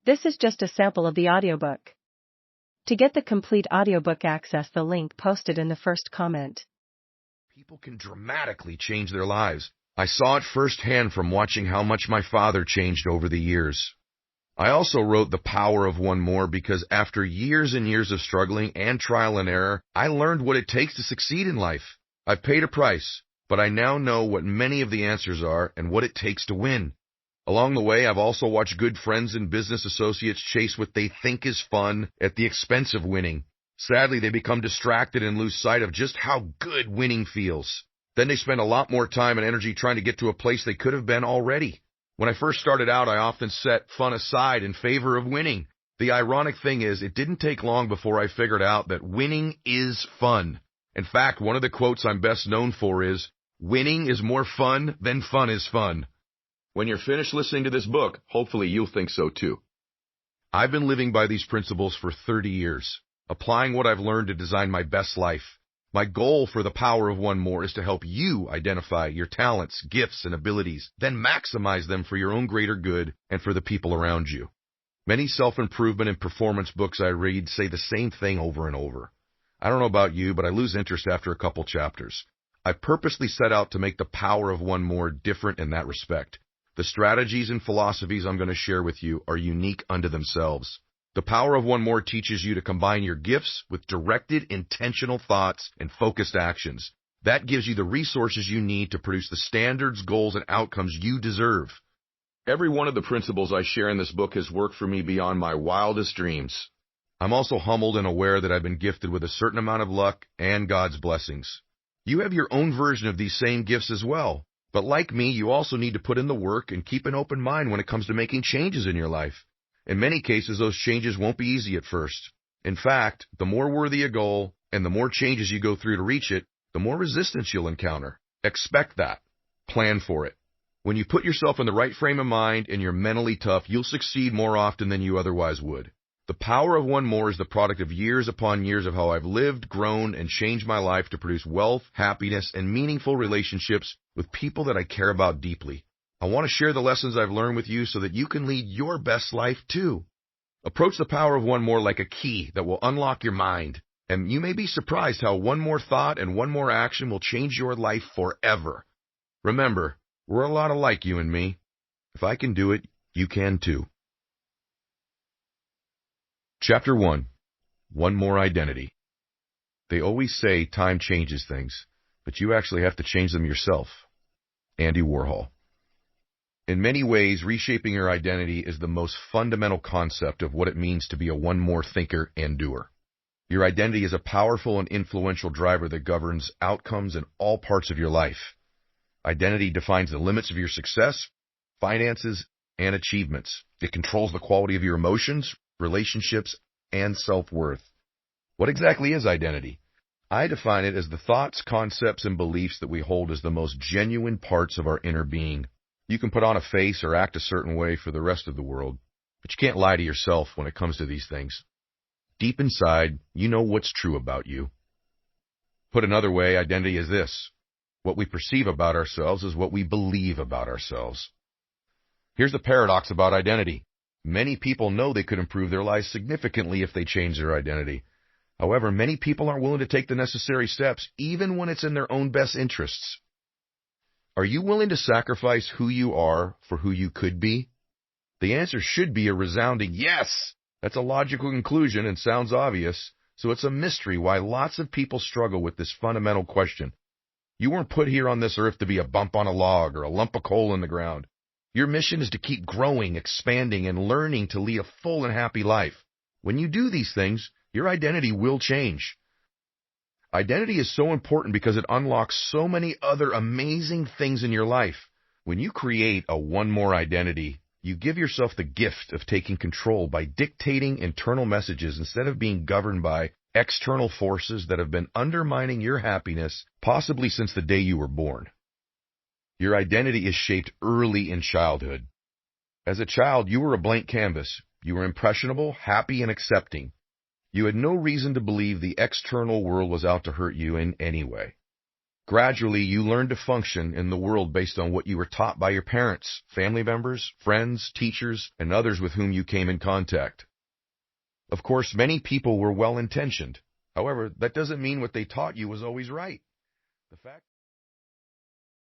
This is just a sample of the audiobook. To get the complete audiobook, access the link posted in the first comment. People can dramatically change their lives. I saw it firsthand from watching how much my father changed over the years. I also wrote The Power of One More because after years and years of struggling and trial and error, I learned what it takes to succeed in life. I've paid a price, but I now know what many of the answers are and what it takes to win. Along the way, I've also watched good friends and business associates chase what they think is fun at the expense of winning. Sadly, they become distracted and lose sight of just how good winning feels. Then they spend a lot more time and energy trying to get to a place they could have been already. When I first started out, I often set fun aside in favor of winning. The ironic thing is, it didn't take long before I figured out that winning is fun. In fact, one of the quotes I'm best known for is, "Winning is more fun than fun is fun." When you're finished listening to this book, hopefully you'll think so too. I've been living by these principles for 30 years, applying what I've learned to design my best life. My goal for The Power of One More is to help you identify your talents, gifts, and abilities, then maximize them for your own greater good and for the people around you. Many self-improvement and performance books I read say the same thing over and over. I don't know about you, but I lose interest after a couple chapters. I purposely set out to make The Power of One More different in that respect. The strategies and philosophies I'm going to share with you are unique unto themselves. The Power of One More teaches you to combine your gifts with directed, intentional thoughts and focused actions. That gives you the resources you need to produce the standards, goals, and outcomes you deserve. Every one of the principles I share in this book has worked for me beyond my wildest dreams. I'm also humbled and aware that I've been gifted with a certain amount of luck and God's blessings. You have your own version of these same gifts as well. But like me, you also need to put in the work and keep an open mind when it comes to making changes in your life. In many cases, those changes won't be easy at first. In fact, the more worthy a goal and the more changes you go through to reach it, the more resistance you'll encounter. Expect that. Plan for it. When you put yourself in the right frame of mind and you're mentally tough, you'll succeed more often than you otherwise would. The Power of One More is the product of years upon years of how I've lived, grown, and changed my life to produce wealth, happiness, and meaningful relationships with people that I care about deeply. I want to share the lessons I've learned with you so that you can lead your best life too. Approach The Power of One More like a key that will unlock your mind, and you may be surprised how one more thought and one more action will change your life forever. Remember, we're a lot alike, you and me. If I can do it, you can too. Chapter 1. One More Identity. They always say time changes things, but you actually have to change them yourself. Andy Warhol. In many ways, reshaping your identity is the most fundamental concept of what it means to be a one-more thinker and doer. Your identity is a powerful and influential driver that governs outcomes in all parts of your life. Identity defines the limits of your success, finances, and achievements. It controls the quality of your emotions, relationships, and self-worth. What exactly is identity? I define it as the thoughts, concepts, and beliefs that we hold as the most genuine parts of our inner being. You can put on a face or act a certain way for the rest of the world, but you can't lie to yourself when it comes to these things. Deep inside, you know what's true about you. Put another way, identity is this. What we perceive about ourselves is what we believe about ourselves. Here's the paradox about identity. Many people know they could improve their lives significantly if they change their identity. However, many people aren't willing to take the necessary steps, even when it's in their own best interests. Are you willing to sacrifice who you are for who you could be? The answer should be a resounding yes. That's a logical conclusion and sounds obvious, so it's a mystery why lots of people struggle with this fundamental question. You weren't put here on this earth to be a bump on a log or a lump of coal in the ground. Your mission is to keep growing, expanding, and learning to lead a full and happy life. When you do these things, your identity will change. Identity is so important because it unlocks so many other amazing things in your life. When you create a one more identity, you give yourself the gift of taking control by dictating internal messages instead of being governed by external forces that have been undermining your happiness, possibly since the day you were born. Your identity is shaped early in childhood. As a child, you were a blank canvas. You were impressionable, happy, and accepting. You had no reason to believe the external world was out to hurt you in any way. Gradually, you learn to function in the world based on what you were taught by your parents, family members, friends, teachers, and others with whom you came in contact. Of course, many people were well-intentioned. However, that doesn't mean what they taught you was always right. The fact